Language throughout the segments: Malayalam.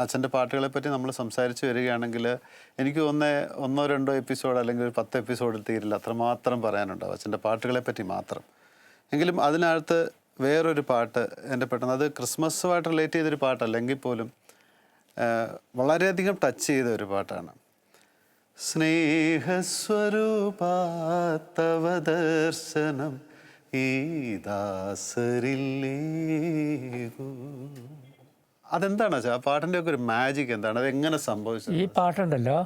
അച്ഛൻ്റെ പാട്ടുകളെപ്പറ്റി നമ്മൾ സംസാരിച്ച് വരികയാണെങ്കിൽ എനിക്ക് ഒന്നോ രണ്ടോ എപ്പിസോഡ് അല്ലെങ്കിൽ ഒരു 10 എപ്പിസോഡിൽ തീരില്ല, അത്രമാത്രം പറയാനുണ്ടാവും അച്ഛൻ്റെ പാട്ടുകളെപ്പറ്റി മാത്രം. എങ്കിലും അതിനകത്ത് വേറൊരു പാട്ട് എൻ്റെ പെട്ടെന്ന്, അത് ക്രിസ്മസുമായിട്ട് റിലേറ്റ് ചെയ്തൊരു പാട്ടല്ലെങ്കിൽ പോലും വളരെയധികം ടച്ച് ചെയ്ത ഒരു പാട്ടാണ്. സ്നേഹസ്വരൂപ തവ ദർശനം ഈ ദാസരില്ലേകൂ. അതെന്താണ് ആ പാട്ടിൻ്റെ ഒക്കെ ഒരു മാജിക് എന്താണ്? അതെങ്ങനെ സംഭവിച്ചത്? ഈ പാട്ടുണ്ടല്ലോ,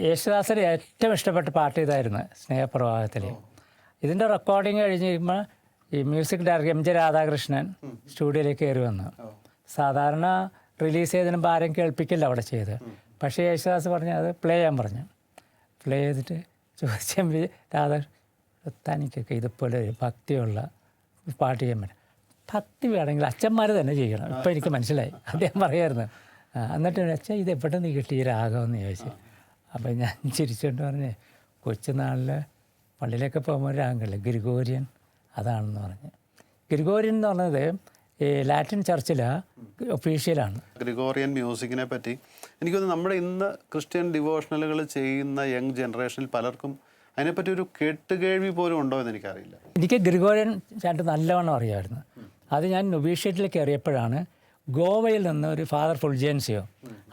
യേശുദാസിന് ഏറ്റവും ഇഷ്ടപ്പെട്ട പാട്ട് ഇതായിരുന്നു, സ്നേഹപ്രവാഹത്തിൽ. ഇതിൻ്റെ റെക്കോർഡിങ് കഴിഞ്ഞ് കഴിയുമ്പോൾ ഈ music director M J Radhakrishnan സ്റ്റുഡിയോയിലേക്ക് കയറി വന്നു. സാധാരണ റിലീസ് ചെയ്തതിന് മുമ്പ് ആരും കേൾപ്പിക്കില്ല അവിടെ ചെയ്ത്. പക്ഷേ യേശുദാസ് പറഞ്ഞു അത് പ്ലേ ചെയ്യാൻ പറഞ്ഞു. പ്ലേ ചെയ്തിട്ട് ചോദിച്ചപ്പോൾ രാധാകൃഷ്ണൻ, തനിക്കൊക്കെ ഇതുപോലെ ഒരു ഭക്തിയുള്ള പാട്ട് ചെയ്യാൻ പറ്റും. ഭക്തി വേണമെങ്കിൽ അച്ഛന്മാർ തന്നെ ചെയ്യണം, ഇപ്പോൾ എനിക്ക് മനസ്സിലായി. അദ്ദേഹം പറയായിരുന്നു. എന്നിട്ട് അച്ഛൻ ഇത് എവിടെ നിന്ന് കിട്ടിയ രാഗമെന്ന് ചോദിച്ചു. അപ്പം ഞാൻ ചിരിച്ചുകൊണ്ട് പറഞ്ഞേ, കൊച്ചുനാളിൽ പള്ളിയിലൊക്കെ പോകുമ്പോൾ രാഗങ്ങളില്ല, ഗ്രിഗോറിയൻ അതാണെന്ന് പറഞ്ഞ്. ഗ്രിഗോറിയൻ എന്ന് പറഞ്ഞത് ഈ ലാറ്റിൻ ചർച്ചിലാണ്, ഒഫീഷ്യലാണ്. ഗ്രിഗോറിയൻ മ്യൂസിക്കിനെ പറ്റി എനിക്കൊന്ന് നമ്മുടെ ഇന്ന് ക്രിസ്ത്യൻ ഡിവോഷണലുകൾ ചെയ്യുന്ന യങ് ജനറേഷനിൽ പലർക്കും അതിനെപ്പറ്റി ഒരു കേട്ടുകേൾവി പോലും ഉണ്ടോ എന്ന് എനിക്കറിയില്ല. എനിക്ക് ഗ്രിഗോറിയൻ ചാണ്ട് നല്ലവണ്ണം അറിയാമായിരുന്നു. അത് ഞാൻ നൊവീഷ്യറ്റിൽ കയറിയപ്പോഴാണ് ഗോവയിൽ നിന്ന് ഒരു ഫാദർ ഫുൾജൻസിയോ,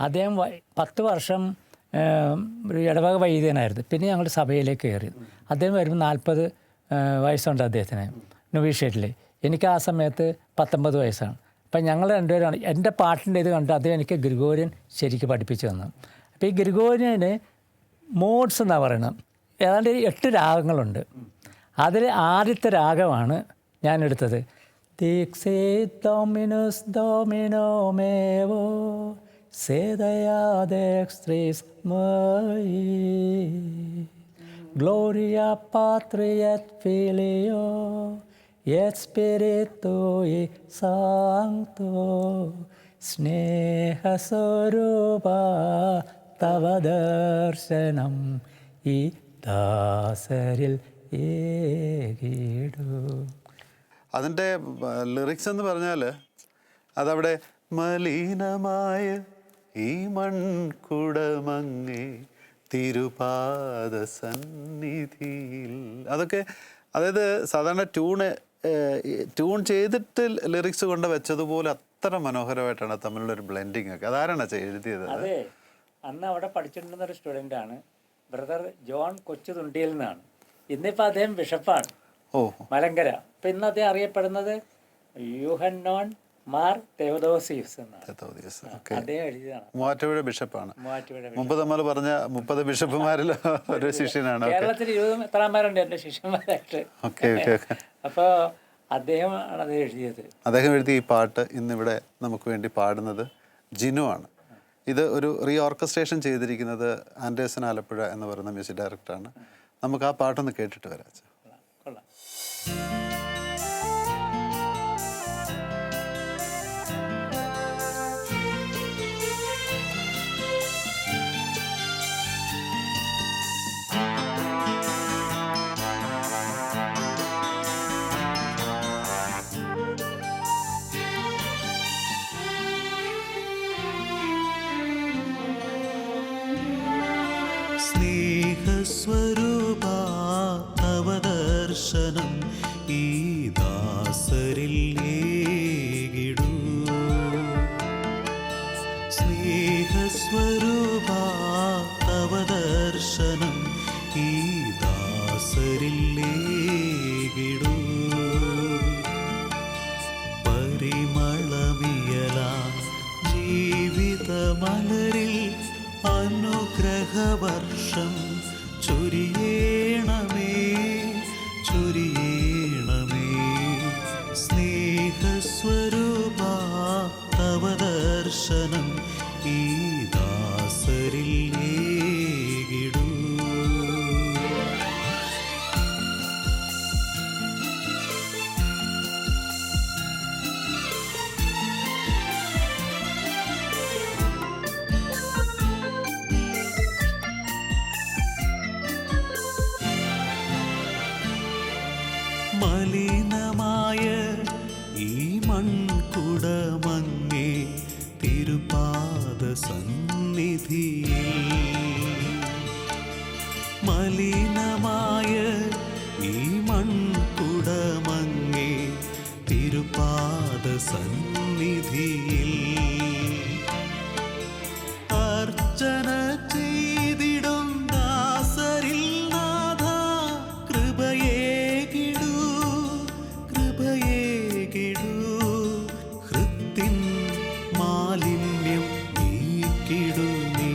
അദ്ദേഹം 10 വർഷം ഒരു ഇടവക വൈദികനായിരുന്നു. പിന്നെ ഞങ്ങൾ സഭയിലേക്ക് കയറി. അദ്ദേഹം വരുമ്പോൾ 40 വയസ്സുണ്ട് അദ്ദേഹത്തിന് നൊവീഷ്യറ്റിൽ. എനിക്ക് ആ സമയത്ത് 19 വയസ്സാണ്. അപ്പം ഞങ്ങൾ രണ്ടുപേരാണ്. എൻ്റെ പാട്ടിൻ്റെ ഇത് കണ്ട് അദ്ദേഹം എനിക്ക് ഗ്രിഗോറിയൻ ശരിക്കും പഠിപ്പിച്ചു തന്നു. അപ്പോൾ ഈ ഗ്രിഗോറിയന് മോഡ്സ് എന്നാണ് പറയുന്നത്. ഏതാണ്ട് 8 രാഗങ്ങളുണ്ട്. അതിൽ ആദ്യത്തെ രാഗമാണ് ഞാനെടുത്തത്. Dixit Dominus Domino mevo, sedea dextris mei, Gloria Patri et Filio, et Spiritui Sancto, Sneha Sorupa Tava Darshanam I Dasaril Egidu. അതിൻ്റെ ലിറിക്സ് എന്ന് പറഞ്ഞാൽ അതവിടെ മലിനമായ ഈ മൺകുടമങ്ങേ തിരുപാദ സന്നിധിയിൽ, അതൊക്കെ അതായത് സാധാരണ ട്യൂൺ ചെയ്തിട്ട് ലിറിക്സ് കൊണ്ട് വെച്ചതുപോലെ അത്ര മനോഹരമായിട്ടാണ് തമ്മിലുള്ളൊരു ബ്ലെൻഡിങ് ഒക്കെ. അതാരാണ് എഴുതിയത്? അതെ, അന്ന് അവിടെ പഠിച്ചിട്ടുണ്ടെന്നൊരു സ്റ്റുഡൻ്റാണ് ബ്രദർ ജോൺ കൊച്ചുതുണ്ടിയിൽ നിന്നാണ്. ഇന്നിപ്പോൾ അദ്ദേഹം ബിഷപ്പാണ് മലങ്കര. അപ്പം ഇന്ന് അദ്ദേഹം അറിയപ്പെടുന്നത് യൂഹന്നോൻ മാർ തെവദോസിയസ് എന്നാണ്. അദ്ദേഹം എഴുതിയതാണ്. മൂവാറ്റുപുഴ ബിഷപ്പാണ്. മുമ്പ് നമ്മൾ പറഞ്ഞ 30 ബിഷപ്പുമാരിൽ ഒരു ശിഷ്യനാണ്. കേരളത്തിൽ 23 എൻ്റെ ശിഷ്യന്മാരായിട്ട്. അപ്പോൾ അദ്ദേഹമാണ് അത് എഴുതിയത്. അദ്ദേഹം എഴുതിയ ഈ പാട്ട് ഇന്നിവിടെ നമുക്ക് വേണ്ടി പാടുന്നത് ജിനു ആണ്. ഇത് ഒരു റീ ഓർക്കസ്ട്രേഷൻ ചെയ്തിരിക്കുന്നത് ആൻഡേഴ്സൺ ആലപ്പുഴ എന്ന് പറയുന്ന മ്യൂസിക് ഡയറക്ടറാണ്. നമുക്ക് ആ പാട്ടൊന്ന് കേട്ടിട്ട് വരാം. സ്നേഹസ്വരൂപാ തവ ദർശനം ഈ ദാസരില്ലേകിടൂ. സ്നേഹസ്വരൂപാ തവ ദർശനം ഈ ദാസരില്ലേകിടൂ. പരിമളവിയലാ ജീവിതമലരിൽ അനുഗ്രഹവർഷം ചൊരിയേണമേ ചൊരിയേണമേ. സ്നേഹസ്വരൂപാ തവ ദർശനം ഈ ദാസരില്ലേകിടൂ. മലിനമായ ഈ മൺകുടമങ്ങേ തിരുപാദ തിരുപാദസന്നിധിയിൽ മലിനമായ ഈ മൺകുടമങ്ങേ തിരുപാദസന്നിധിയിൽ അർച്ചന ചെയ്തിടും ദാസരിൽ നാഥ കൃപയേകിടൂ കൃപയേകിടൂ ഹൃത്തിൻ മാലിന്യം നീക്കിടൂ നീ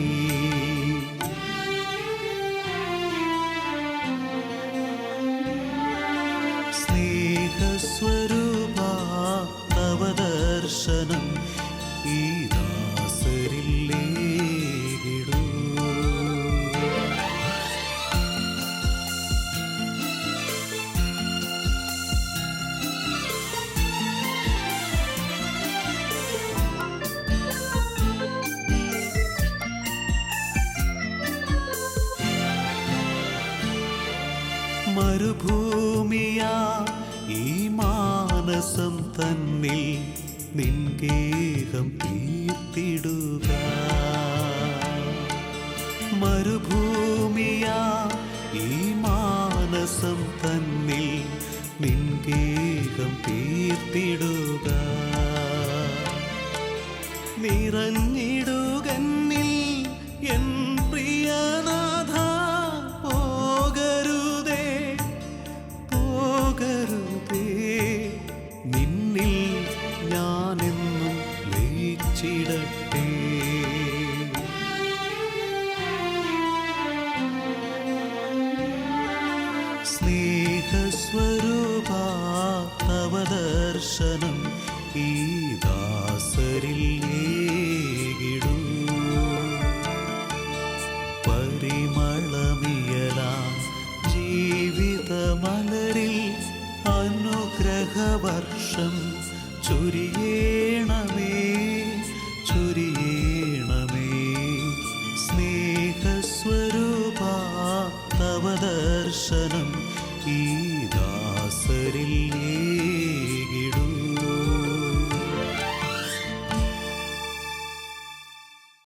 സ്നേഹസ്വരൂപാ തവ ദർശനം ഈ ദാസരില്ലേകിടൂ മരുഭൂമിയാ ഈ മാനസം തന്നിൽ നിൻഗേഹം തീർത്തിടുക മരുഭൂമിയാ ഈ മാനസം തന്നിൽ നിൻഗേഹം തീർത്തിടുക നിറഞ്ഞിടുകന്നിൽ എൻ പ്രിയനാഥ പോകരുതേ പോകരുതേ നിന്നിൽ ഞാനെന്നും ലയിച്ചിടട്ടെ സ്നേഹസ്വരൂപാ തവ ദർശനം ഈ ദാസരില്ലേകിടൂ പരിമളമിയലാം ജീവിതമലരിൽ അനുഗ്രഹവർഷം ചൊരിയേണമേ ചൊരിയേണമേ സ്നേഹസ്വരൂപാ തവ ദർശനം ഈ ദാസരിൽ